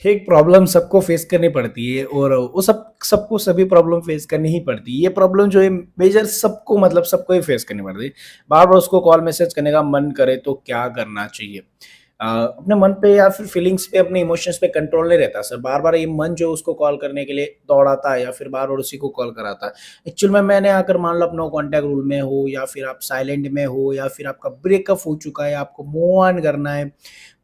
एक प्रॉब्लम सबको फेस करनी पड़ती है और वो सबको सभी प्रॉब्लम फेस करनी ही पड़ती है। ये प्रॉब्लम जो है मेजर सबको मतलब सबको ही फेस करनी पड़ती है। बार-बार उसको कॉल मैसेज करने का मन करे तो क्या करना चाहिए? अपने मन पे या फिर फीलिंग्स पे अपने इमोशंस पे कंट्रोल नहीं रहता सर। बार-बार ये मन जो उसको कॉल करने के लिए दौड़ाता है या फिर बार-बार उसी को कॉल कराता है। एक्चुअल में मैंने अगर मान लो आप नो कॉन्टैक्ट रूल में हो या फिर आप साइलेंट में हो या फिर आपका ब्रेकअप हो चुका है, आपको मूव ऑन करना है।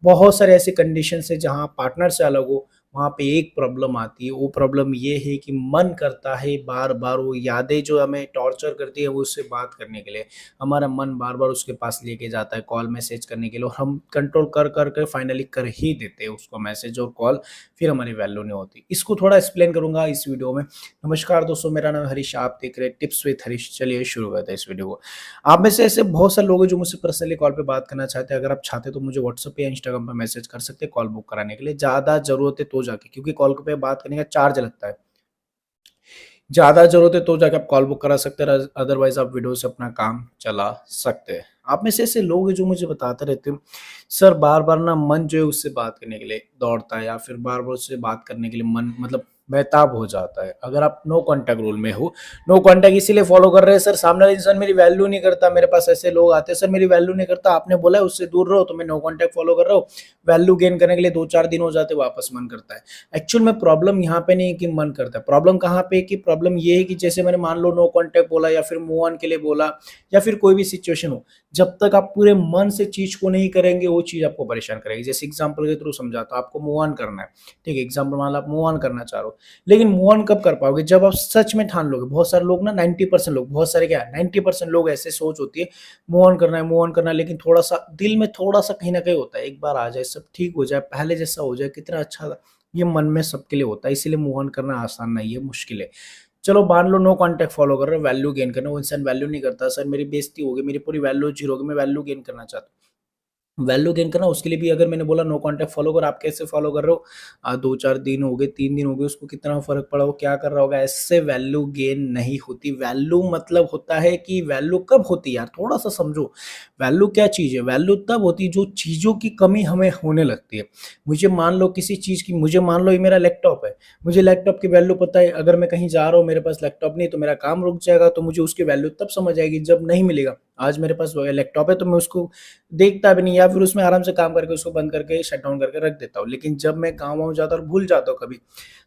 बहुत सारे ऐसे कंडीशंस है जहाँ पार्टनर से अलग हो, वहाँ पे एक प्रॉब्लम आती है। वो प्रॉब्लम ये है कि मन करता है बार-बार वो यादें जो हमें टॉर्चर करती है वो उससे बात करने के लिए। हमारा मन बार-बार उसके पास लेके जाता है कॉल मैसेज करने के लिए और हम कंट्रोल कर के फाइनली कर ही देते हैं उसको मैसेज और कॉल, फिर हमारी वैल्यू नहीं होती। इसको थोड़ा एक्सप्लेन करूँगा इस वीडियो में। नमस्कार दोस्तों, मेरा नाम है हरीश, आप देख रहे हैं टिप्स विद हरीश। चलिए शुरू करते हैं इस वीडियो को। आप में से ऐसे बहुत सारे लोग हैं जो मुझसे पर्सनली कॉल पे बात करना चाहते हैं। अगर आप चाहते हैं तो मुझे व्हाट्सएप या इंस्टाग्राम पे मैसेज कर सकते हैं कॉल बुक कराने के लिए। ज़्यादा ज़रूरत है तो जाके, क्योंकि कॉल पे बात करने का चार्ज लगता है। ज़्यादा ज़रूरत है तो जाके आप कॉल बुक करा सकते हैं, अदरवाइज़ आप वीडियो से अपना काम चला सकते हैं। आप में से ऐसे लोग हैं जो मुझे बताते रहते हैं, सर बार-बार ना मन जो है उससे बात करने के लिए दौड़ता है या फिर बार-बार उससे बात करने के लिए मन मतलब बेताब हो जाता है। अगर आप नो कॉन्टैक्ट रूल में हो, नो कॉन्टैक्ट इसीलिए फॉलो कर रहे हैं सर, सामने वाला इंसान मेरी वैल्यू नहीं करता। मेरे पास ऐसे लोग आते हैं, सर मेरी वैल्यू नहीं करता, आपने बोला है उससे दूर रहो तो मैं नो कॉन्टैक्ट फॉलो कर रहा हूँ। वैल्यू गेन करने के लिए 2-4 दिन हो जाते हैं, वापस मन करता है। एक्चुअल में प्रॉब्लम यहाँ पे नहीं है कि मन करता है, प्रॉब्लम कहाँ पे है कि प्रॉब्लम ये है कि जैसे मैंने मान लो नो कॉन्टैक्ट बोला या फिर मूव ऑन के लिए बोला या फिर कोई भी सिचुएशन हो, जब तक आप पूरे मन से चीज को नहीं करेंगे वो चीज आपको परेशान करेगी। जैसे एग्जांपल के थ्रू समझाता हूं, आपको मूव ऑन करना है, ठीक है, एग्जांपल मान लो आप मूव ऑन करना चाह रहे हो, लेकिन मूव ऑन कब कर पाओगे? जब आप सच में ठान लोगे। बहुत सारे लोग ना 90% लोग, बहुत सारे क्या 90% लोग ऐसे सोच होती है मूव ऑन करना है, मूव ऑन करना है, लेकिन थोड़ा सा दिल में थोड़ा सा कहीं ना कहीं होता है एक बार आ जाए, सब ठीक हो जाए, पहले जैसा हो जाए, कितना अच्छा था। ये मन में सबके लिए होता है, इसीलिए मूव ऑन करना आसान नहीं है, मुश्किल है। चलो मान लो नो कॉन्टैक्ट फॉलो कर रहे हो, वैल्यू गेन करना, वो इंसान वैल्यू नहीं करता, सर मेरी बेइज्जती होगी, मेरी पूरी वैल्यू जीरो होगी, मैं वैल्यू गेन करना चाहता हूँ। वैल्यू गेन करना उसके लिए भी अगर मैंने बोला नो कॉन्टैक्ट फॉलो कर, आप कैसे फॉलो कर रहे हो? 2-4 दिन हो गए, 3 दिन हो गए, उसको कितना फ़र्क पड़ा, वो क्या कर रहा होगा? ऐसे वैल्यू गेन नहीं होती। वैल्यू मतलब होता है कि वैल्यू कब होती है यार, थोड़ा-सा समझो। वैल्यू क्या चीज़ है? वैल्यू तब होती है जो चीज़ों की कमी हमें होने लगती है। मुझे मान लो किसी चीज़ की, मुझे मान लो ये मेरा लैपटॉप है, मुझे लैपटॉप की वैल्यू पता है, अगर मैं कहीं जा रहा हूँ, मेरे पास लैपटॉप नहीं है तो मेरा काम रुक जाएगा, तो मुझे उसकी वैल्यू तब समझ आएगी जब नहीं मिलेगा। आज मेरे पास लैपटॉप है तो मैं उसको देखता भी नहीं या फिर उसमें आराम से काम करके उसको बंद करके शट डाउन करके रख देता हूँ। लेकिन जब मैं गाँव वाँव जाता हूँ और भूल जाता हूँ कभी,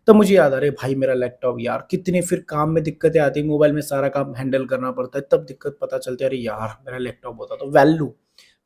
तब मुझे याद आ रहा है भाई मेरा लैपटॉप यार, कितनी फिर काम में दिक्कतें आती है, मोबाइल में सारा काम हैंडल करना पड़ता है, तब दिक्कत पता चलती है, अरे यार मेरा लैपटॉप होता। तो वैल्यू,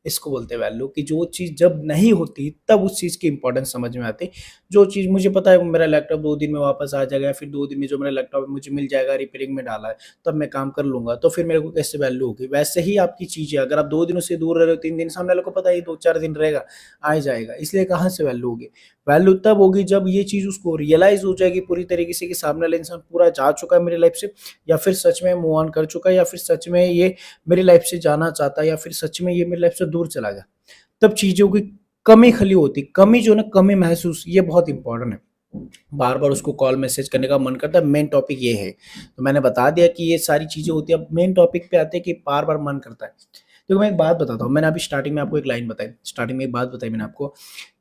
इसको बोलते हैं वैल्यू, कि जो चीज़ जब नहीं होती तब उस चीज़ की इंपॉर्टेंस समझ में आती। जो चीज़ मुझे पता है मेरा लैपटॉप 2 दिन में वापस आ जाएगा या फिर 2 दिन में जो मेरा लैपटॉप है मुझे मिल जाएगा, रिपेयरिंग में डाला है, तब मैं काम कर लूँगा, तो फिर मेरे को कैसे वैल्यू होगी? वैसे ही आपकी चीज़ है, अगर आप 2 दिनों से दूर रह रहे हो, 3 दिन, सामने वाले को पता है ये 2-4 दिन रहेगा, आ ही जाएगा, इसलिए कहाँ से वैल्यू होगी? वैल्यू तब होगी जब ये चीज़ उसको रियलाइज़ हो जाएगी पूरी तरीके से कि सामने वाला इंसान पूरा जा चुका है मेरी लाइफ़ से, या फिर सच में मूव ऑन कर चुका है, या फिर सच में ये मेरी लाइफ़ से जाना चाहता है, या फिर सच में ये मेरी लाइफ़ से दूर चला गया। तब चीज़ों की कमी खली होती, कमी जो है ना, कमी महसूस, ये बहुत इंपॉर्टेंट है। बार-बार उसको कॉल मैसेज करने का मन करता है, मेन टॉपिक ये है। तो मैंने बता दिया कि ये सारी चीज़ें होती हैं, अब मेन टॉपिक पे आते हैं कि बार-बार मन करता है। देखो मैं एक बात बताता हूँ, मैंने अभी स्टार्टिंग में आपको एक लाइन बताई, स्टार्टिंग में एक बात बताई मैंने आपको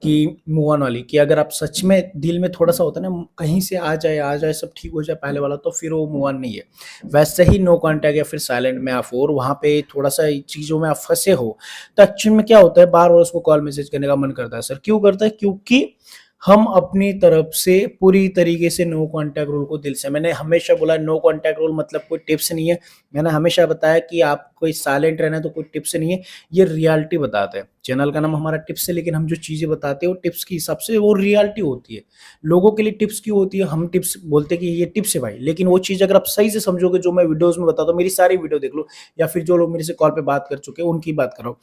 कि मूव ऑन वाली, कि अगर आप सच में दिल में थोड़ा-सा होता है ना, कहीं से आ जाए, सब ठीक हो जाए पहले वाला, तो फिर वो मूव ऑन नहीं है। वैसे ही नो कॉन्टैक्ट या फिर साइलेंट में आप हो और वहाँ पे थोड़ा-सा चीज़ों में आप फँसे हो, तो एक्चुअल में क्या होता है, बार-बार उसको कॉल मैसेज करने का मन करता है। सर क्यों करता है? क्योंकि हम अपनी तरफ से पूरी तरीके से नो कॉन्टैक्ट रूल को दिल से, मैंने हमेशा बोला नो कॉन्टैक्ट रूल मतलब कोई टिप्स नहीं है। मैंने हमेशा बताया कि आप कोई साइलेंट रहना है तो कोई टिप्स नहीं है, ये रियलिटी बताते हैं। चैनल का नाम हमारा टिप्स है, लेकिन हम जो चीज़ें बताते हैं वो टिप्स के हिसाब से, वो रियलिटी होती है। लोगों के लिए टिप्स क्यों होती है? हम टिप्स बोलते हैं कि ये टिप्स है भाई, लेकिन वो चीज़ अगर आप सही से समझोगे, जो मैं वीडियोज़ में बताता हूँ, मेरी सारी वीडियो देख लो, या फिर जो लोग मेरे से कॉल पे बात कर चुके हैं उनकी बात कर रहा हूँ।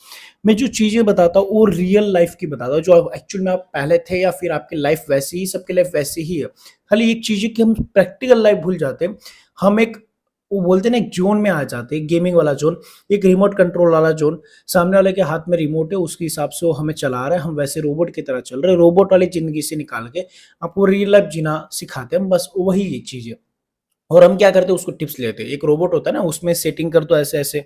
मैं जो चीज़ें बताता हूँ वो रियल लाइफ़ की बताता हूँ, जो आप एक्चुअल में आप पहले थे, या फिर आपकी लाइफ़ वैसी ही, सबकी लाइफ़ वैसी ही है। खाली एक चीज़ है कि हम प्रैक्टिकल लाइफ़ भूल जाते हैं। हम एक, वो बोलते हैं ना, एक ज़ोन में आ जाते हैं, गेमिंग वाला ज़ोन, एक रिमोट कंट्रोल वाला ज़ोन। सामने वाले के हाथ में रिमोट है, उसके हिसाब से वो हमें चला रहा है, हम वैसे रोबोट की तरह चल रहे हैं। रोबोट वाली ज़िंदगी से निकाल के आपको रियल लाइफ़ जीना सिखाते हैं हम, बस वही चीज़ है। और हम क्या करते हैं, उसको टिप्स लेते हैं। एक रोबोट होता है ना, उसमें सेटिंग कर दो ऐसे-ऐसे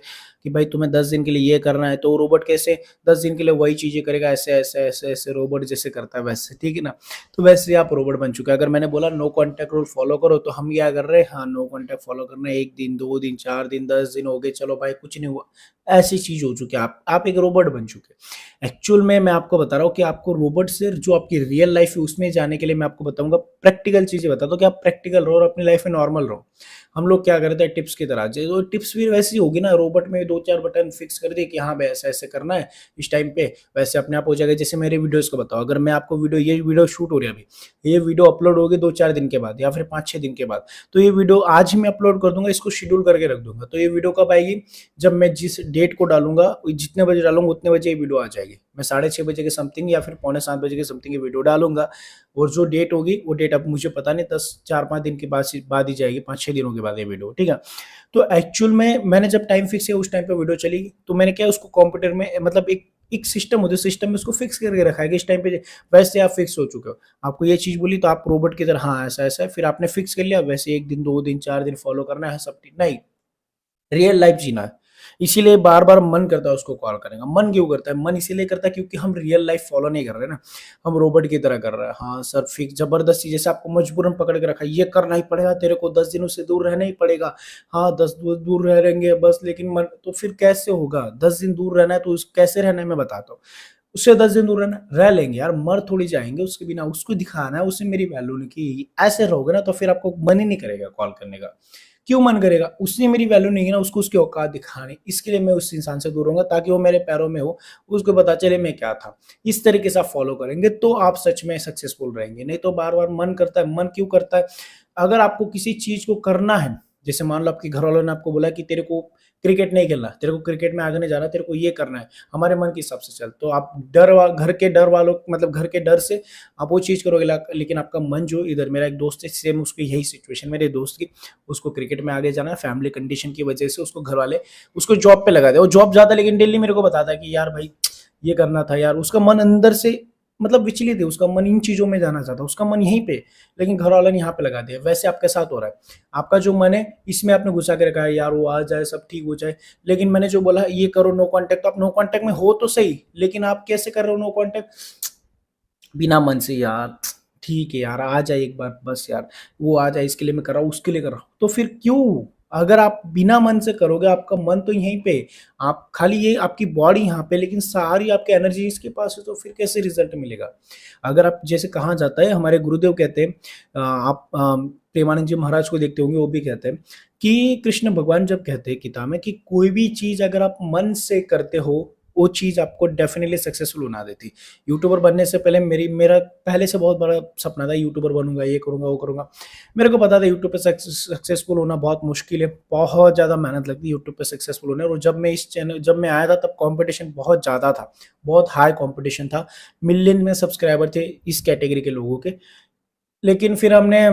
कि भाई तुम्हें 10 दिन के लिए ये करना है, तो रोबोट कैसे 10 दिन के लिए वही चीज़ें करेगा, ऐसे-ऐसे, ऐसे-ऐसे रोबोट जैसे करता है वैसे, ठीक है ना? तो वैसे ही आप रोबोट बन चुके हैं। अगर मैंने बोला नो कॉन्टैक्ट रूल फॉलो करो, तो हम क्या कर रहे हैं, हाँ, नो कॉन्टैक्ट फॉलो करना है, 1 दिन, 2 दिन, 4 दिन, 10 दिन हो गए, चलो भाई कुछ नहीं हुआ। ऐसी चीज़ हो चुकी है, आप एक रोबोट बन चुके हैं। एक्चुअल में मैं आपको बता रहा हूँ कि आपको रोबोट से जो आपकी रियल लाइफ़ है उसमें जाने के लिए मैं आपको बताऊँगा, प्रैक्टिकल चीज़ें बताता हूँ कि आप प्रैक्टिकल रहो और अपनी लाइफ़ में नॉर्मल रहो। हम लोग क्या करते हैं टिप्स की तरह, जो टिप्स भी वैसी होगी ना, रोबोट में 2-4 बटन फिक्स कर दिए कि हाँ भाई ऐसे-ऐसे करना है इस टाइम पे, वैसे अपने आप हो जाएगा। जैसे मेरे वीडियोज़ को बताओ, अगर मैं आपको ये वीडियो शूट हो रही है अभी, ये वीडियो अपलोड होगी 2-4 दिन के बाद या फिर 5-6 दिन के बाद, तो ये वीडियो आज ही मैं अपलोड कर दूँगा, इसको शेड्यूल करके रख दूँगा। तो ये वीडियो कब आएगी? जब मैं जिस डेट को डालूँगा, जितने बजे डालूँगा उतने बजे ये वीडियो आ जाएगी। मैं 6:30 बजे के समथिंग या फिर पौने 7 बजे के समथिंग ये वीडियो डालूँगा, और जो डेट होगी वो डेट अब मुझे पता नहीं, 10 4-5 दिन के बाद ही जाएगी, 5-6 दिनों के बाद ये वीडियो, ठीक है? तो एक्चुअल में मैंने जब टाइम फिक्स किया उस टाइम पे वीडियो चलेगी, तो मैंने क्या उसको कंप्यूटर में मतलब एक सिस्टम होता है, सिस्टम में उसको फिक्स करके रखा है कि इस टाइम पे वैसे आप फिक्स हो चुके हो। आपको ये चीज़ बोली तो आप रोबोट की तरह हाँ, ऐसा-ऐसा है, फिर आपने फिक्स कर लिया, वैसे 1 दिन, 2 दिन, 4 दिन फॉलो करना है सब ठीक नहीं। रियल लाइफ जीना है। इसीलिए बार-बार मन करता है उसको कॉल करने का। मन क्यों करता है? मन इसीलिए करता है क्योंकि हम रियल लाइफ फॉलो नहीं कर रहे ना, हम रोबोट की तरह कर रहे हैं। हाँ सर, फिक्स ज़बरदस्ती जैसे आपको मजबूरन पकड़ के रखा है, ये करना ही पड़ेगा तेरे को, 10 दिन उससे दूर रहना ही पड़ेगा। हाँ, 10 दूर रहेंगे बस, लेकिन मन तो फिर कैसे होगा? 10 दिन दूर रहना है तो कैसे रहना है मैं बताता हूँ। उससे 10 दिन दूर रहना, रह लेंगे यार, मर थोड़ी जाएँगे उसके बिना, उसको दिखाना है उसे मेरी वैल्यू नहीं की। ऐसे रहोगे ना तो फिर आपको मन ही नहीं करेगा कॉल करने का। क्यों मन करेगा? उसने मेरी वैल्यू नहीं है ना, उसको उसकी औकात दिखानी, इसके लिए मैं उस इंसान से दूर रहूँगा ताकि वो मेरे पैरों में हो, उसको पता चले मैं क्या था। इस तरीके से आप फॉलो करेंगे तो आप सच में सक्सेसफुल रहेंगे, नहीं तो बार-बार मन करता है, मन क्यों करता है? अगर आपको किसी चीज़ को करना है, जैसे मान लो आपके घरवालों ने आपको बोला कि तेरे को क्रिकेट नहीं खेलना, तेरे को क्रिकेट में आगे नहीं जाना, तेरे को ये करना है, हमारे मन के हिसाब से चल, तो आप घर के डर वालों मतलब घर के डर से आप वो चीज़ करोगे, लेकिन आपका मन जो इधर, मेरा एक दोस्त है सेम उसकी यही सिचुएशन मेरे दोस्त की, उसको क्रिकेट में आगे जाना है, फैमिली कंडीशन की वजह से उसको घर वाले उसको जॉब पे लगा दिया। वो जॉब जाता है लेकिन डेली मेरे को बताता है कि यार भाई ये करना था यार, उसका मन अंदर से मतलब विचलित है, उसका मन इन चीज़ों में जाना चाहता है, उसका मन यहीं पे, लेकिन घर वालों ने यहाँ पे लगा दिया। वैसे आपके साथ हो रहा है, आपका जो मन है इसमें आपने घुसा के रखा है, यार वो आ जाए सब ठीक हो जाए, लेकिन मैंने जो बोला ये करो नो कांटेक्ट, तो आप नो कांटेक्ट में हो तो सही, लेकिन आप कैसे कर रहे हो नो कांटेक्ट? बिना मन से यार, ठीक है यार, आ जाए एक बार बस यार, वो आ जाए इसके लिए मैं कर रहा हूँ, उसके लिए कर रहा हूँ। तो फिर क्यों? अगर आप बिना मन से करोगे, आपका मन तो यहीं पे, आप खाली ये आपकी बॉडी यहाँ पे, लेकिन सारी आपकी एनर्जी इसके पास है, तो फिर कैसे रिज़ल्ट मिलेगा? अगर आप जैसे कहा जाता है, हमारे गुरुदेव कहते हैं, आप प्रेमानंद जी महाराज को देखते होंगे, वो भी कहते हैं कि कृष्ण भगवान जब कहते हैं गीता में कि कोई भी चीज़ अगर आप मन से करते हो, वो चीज़ आपको डेफ़िनिटली सक्सेसफुल बना देती है। यूट्यूबर बनने से पहले मेरा पहले से बहुत बड़ा सपना था, यूट्यूबर बनूँगा, ये करूँगा, वो करूँगा। मेरे को पता था यूट्यूब पे सक्सेसफुल होना बहुत मुश्किल है, बहुत ज़्यादा मेहनत लगती है यूट्यूब पे सक्सेसफुल होने, और जब मैं आया था तब कॉम्पिटिशन बहुत ज़्यादा था, बहुत हाई कॉम्पिटिशन था, मिलियन में सब्सक्राइबर थे इस कैटेगरी के लोगों के। लेकिन फिर हमने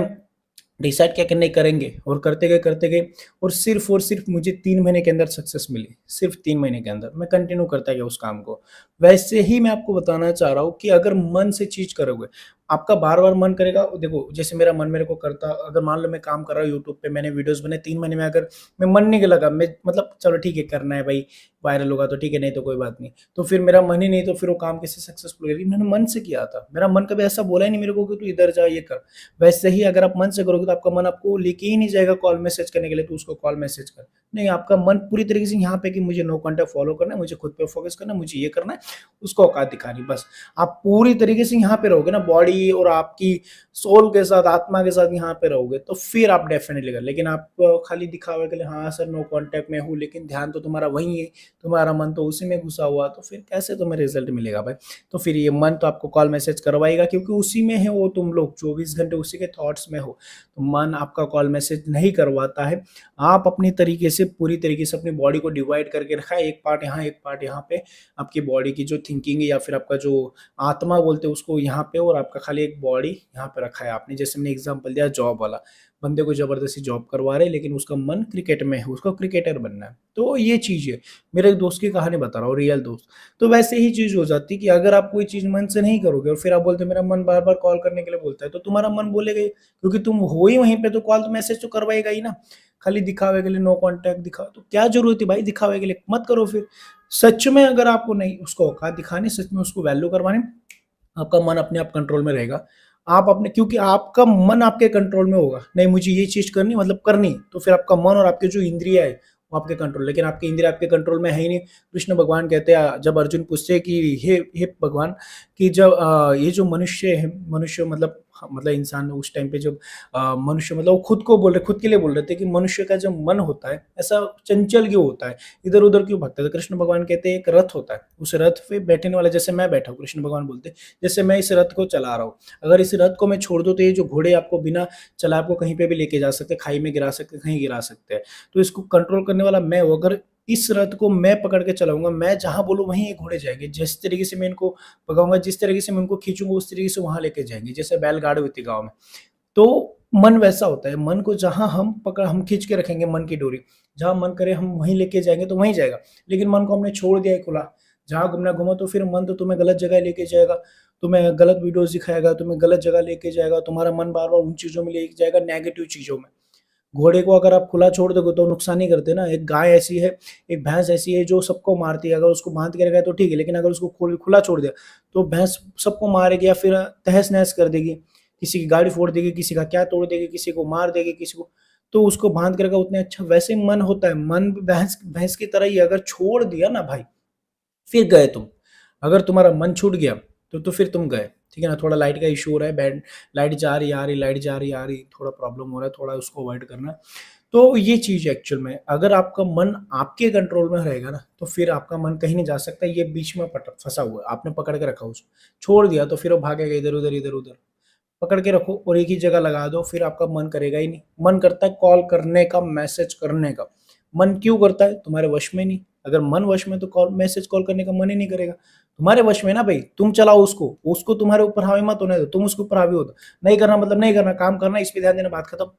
डिसाइड क्या करने करेंगे, और करते गए और सिर्फ मुझे 3 महीने के अंदर सक्सेस मिली। सिर्फ 3 महीने के अंदर मैं कंटिन्यू करता गया उस काम को। वैसे ही मैं आपको बताना चाह रहा हूँ कि अगर मन से चीज़ करोगे, आपका बार-बार मन करेगा। देखो जैसे मेरा मन मेरे को करता, अगर मान लो मैं काम कर रहा हूँ यूट्यूब पे, मैंने वीडियोज़ बनाए 3 महीने में, अगर मैं मन नहीं लगा, मैं मतलब चलो ठीक है करना है भाई, वायरल होगा तो ठीक है, नहीं तो कोई बात नहीं। तो फिर मेरा मन ही नहीं, तो फिर वो काम कैसे सक्सेसफुल होगा? मैंने मन से किया था। मेरा मन कभी ऐसा बोला ही नहीं मेरे को कि तू इधर जा, ये कर। वैसे ही अगर आप मन से करोगे तो आपका मन आपको लेके ही नहीं जाएगा कॉल मैसेज करने के लिए, तो उसको कॉल मैसेज कर। नहीं, आपका मन पूरी तरीके से यहाँ पे कि मुझे नो कॉन्टैक्ट फॉलो करना है, मुझे खुद पे फोकस करना है, मुझे ये करना है, उसको औकात दिखानी बस। आप पूरी तरीके से यहाँ पे रहोगे ना, बॉडी और आपकी सोल के साथ, आत्मा के साथ यहाँ पे रहोगे, तो फिर आप डेफिनेटली कर। लेकिन आप खाली दिखावे के लिए हाँ सर नो कॉन्टैक्ट में हूँ, लेकिन ध्यान तो तुम्हारा वहीं है, तुम्हारा मन तो उसी में घुसा हुआ, तो फिर कैसे तुम्हें रिजल्ट मिलेगा भाई? तो फिर ये मन तो आपको कॉल मैसेज करवाएगा, क्योंकि उसी में है वो, तुम लोग 24 घंटे उसी के थॉट्स में हो। तो मन आपका कॉल मैसेज नहीं करवाता है। आप अपनी तरीके से से पूरी तरीके से अपनी बॉडी को डिवाइड करके रखा है, एक पार्ट यहाँ, एक पार्ट यहाँ पे, आपकी बॉडी की जो थिंकिंग है या फिर आपका जो आत्मा बोलते हैं उसको यहाँ पे, और आपका खाली एक बॉडी यहाँ पे रखा है आपने। जैसे मैंने एग्जांपल दिया जॉब वाला, बंदे को जबरदस्ती जॉब करवा रहे लेकिन उसका मन क्रिकेट में है, उसको क्रिकेटर बनना है। तो ये चीज़ है, मेरे एक दोस्त की कहानी बता रहा हूँ, रियल दोस्त। तो वैसे ही चीज़ हो जाती है कि अगर आप कोई चीज़ मन से नहीं करोगे और फिर आप बोलते हो मेरा मन बार-बार कॉल करने के लिए बोलता है, तो तुम्हारा मन बोलेगा ही, क्योंकि तुम हो ही वहीं पे, तो कॉल तो मैसेज तो करवाएगा ही ना। खाली दिखावे के लिए नो कॉन्टैक्ट दिखा, तो क्या ज़रूरत है भाई दिखावे के लिए, मत करो फिर। सच में अगर आपको नहीं उसको औकात दिखानी, सच में उसको वैल्यू करवानी, आपका मन अपने आप कंट्रोल में रहेगा। आप अपने, क्योंकि आपका मन आपके कंट्रोल में होगा, नहीं मुझे ये चीज़ करनी मतलब करनी, तो फिर आपका मन और आपकी जो इंद्रिया है वो आपके कंट्रोल, लेकिन आपकी इंद्रिया आपके कंट्रोल में है ही नहीं। कृष्ण भगवान कहते हैं, जब अर्जुन पूछते हैं कि हे भगवान, कि जब ये जो मनुष्य है, मनुष्य मतलब मतलब इंसान उस टाइम पे जब मनुष्य मतलब वो खुद को बोल रहे, खुद के लिए बोल रहे थे कि मनुष्य का जो मन होता है ऐसा चंचल क्यों होता है, इधर उधर क्यों भागता है। तो कृष्ण भगवान कहते हैं एक रथ होता है, उस रथ पे बैठने वाला, जैसे मैं बैठा हूँ, कृष्ण भगवान बोलते हैं जैसे मैं इस रथ को चला रहा हूँ, अगर इस रथ को मैं छोड़ दूं तो ये जो घोड़े आपको बिना चलाए आपको कहीं पे भी लेके जा सकते हैं, खाई में गिरा सकते हैं, कहीं गिरा सकते हैं। तो इसको कंट्रोल करने वाला मैं हूं। अगर इस रथ को मैं पकड़ के चलाऊंगा, मैं जहां बोलूं वहीं ये घोड़े जाएंगे, जिस तरीके से मैं इनको भगाऊंगा, जिस तरीके से मैं उनको खींचूंगा उस तरीके से वहां लेके जाएंगे, जैसे बैलगाड़ी होती है गाँव में। तो मन वैसा होता है, मन को जहां हम खींच के रखेंगे, मन की डोरी जहां मन करे हम वहीं लेके जाएंगे तो वहीं जाएगा। लेकिन मन को हमने छोड़ दिया है खुला, जहां घूमना घूमो, तो फिर मन तो तुम्हें गलत जगह लेके जाएगा, तुम्हें गलत वीडियोस दिखाएगा, तुम्हें गलत जगह लेके जाएगा, तुम्हारा मन बार बार उन चीजों में लेके जाएगा, नेगेटिव चीजों में। घोड़े को अगर आप खुला छोड़ दोगे तो नुकसान ही करते ना। एक गाय ऐसी है, एक भैंस ऐसी है जो सबको मारती है, अगर उसको बांध के रखा है तो ठीक है, लेकिन अगर उसको खुला छोड़ दिया तो भैंस सबको मारेगी या फिर तहस नहस कर देगी, किसी की गाड़ी फोड़ देगी, किसी का क्या तोड़ देगी, किसी को मार देगी, किसी को। तो उसको बांध के रखा उतने अच्छा। वैसे ही मन होता है, मन भी भैंस भैंस की तरह ही है। अगर छोड़ दिया ना भाई, फिर गए तुम। अगर तुम्हारा मन छूट गया तो फिर तुम गए, ठीक है ना। थोड़ा लाइट का इशू हो रहा है, बैड लाइट जा रही आ रही, लाइट जा रही आ रही, थोड़ा प्रॉब्लम हो रहा है, थोड़ा उसको अवॉइड करना। तो ये चीज एक्चुअल में, अगर आपका मन आपके कंट्रोल में रहेगा ना तो फिर आपका मन कहीं नहीं जा सकता। ये बीच में फंसा हुआ है, आपने पकड़ के रखा उसको, छोड़ दिया तो फिर वो भागेगा इधर उधर इधर उधर। पकड़ के रखो और एक ही जगह लगा दो, फिर आपका मन करेगा ही नहीं। मन करता है कॉल करने का, मैसेज करने का। मन क्यों करता है? तुम्हारे वश में नहीं। अगर मन वश में तो कॉल मैसेज कॉल करने का मन ही नहीं करेगा। तुम्हारे वश में ना भाई, तुम चलाओ उसको, उसको तुम्हारे ऊपर हावी मत होने दो, तुम उसके ऊपर हावी हो दो। नहीं करना मतलब नहीं करना, काम करना, इस पे ध्यान देना, बात खत्म।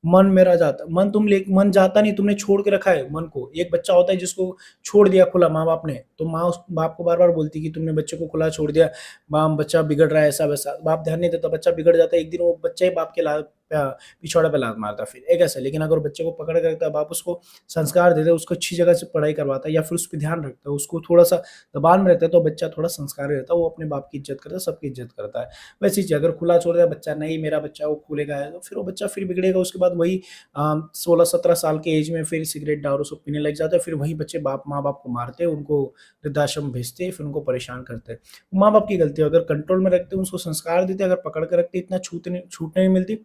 मन मेरा जाता, मन जाता नहीं, तुमने छोड़ के रखा है मन को। एक बच्चा होता है जिसको छोड़ दिया खुला माँ बाप ने, तो माँ उस बाप को बार बार बोलती कि तुमने बच्चे को खुला छोड़ दिया, माँ बच्चा बिगड़ रहा है, ऐसा वैसा। बाप ध्यान नहीं देता, बच्चा बिगड़ जाता है। एक दिन वो बच्चा ही बाप के पिछौड़े पे लात मारता फिर, एक ऐसा। लेकिन अगर बच्चे को पकड़ कर रखता है, बाप उसको संस्कार देता है, उसको अच्छी जगह से पढ़ाई करवाता है या फिर उस पर ध्यान रखता है, उसको थोड़ा सा दबान में रहता है, तो बच्चा थोड़ा संस्कार रहता है, वो अपने बाप की इज्जत करता है, सबकी इज्जत करता है। वैसी चीज अगर खुला छोड़ दिया बच्चा, नहीं मेरा बच्चा वो खुलेगा है, तो फिर वो बच्चा फिर बिगड़ेगा। उसके बाद वही 16-17 साल के एज में फिर सिगरेट दारू सब पीने लग जाता है। फिर वही बच्चे माँ बाप को मारते हैं, उनको वृद्धाश्रम भेजते हैं, फिर उनको परेशान करते हैं। माँ बाप की गलती है, अगर कंट्रोल में रखते उनको संस्कार देते, अगर पकड़ के रखते, इतना छूटने नहीं मिलती,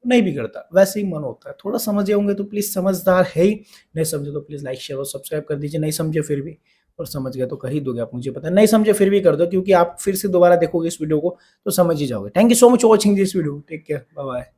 नहीं बिगड़ता। वैसे ही मन होता है। थोड़ा समझे होंगे तो प्लीज, समझदार है ही, नहीं समझे तो प्लीज लाइक शेयर और सब्सक्राइब कर दीजिए। नहीं समझे फिर भी, और समझ गए तो कर ही दोगे आप, मुझे पता है। नहीं समझे फिर भी कर दो, क्योंकि आप फिर से दोबारा देखोगे इस वीडियो को तो समझ ही जाओगे। Thank you so much for watching this video. Take care, bye bye.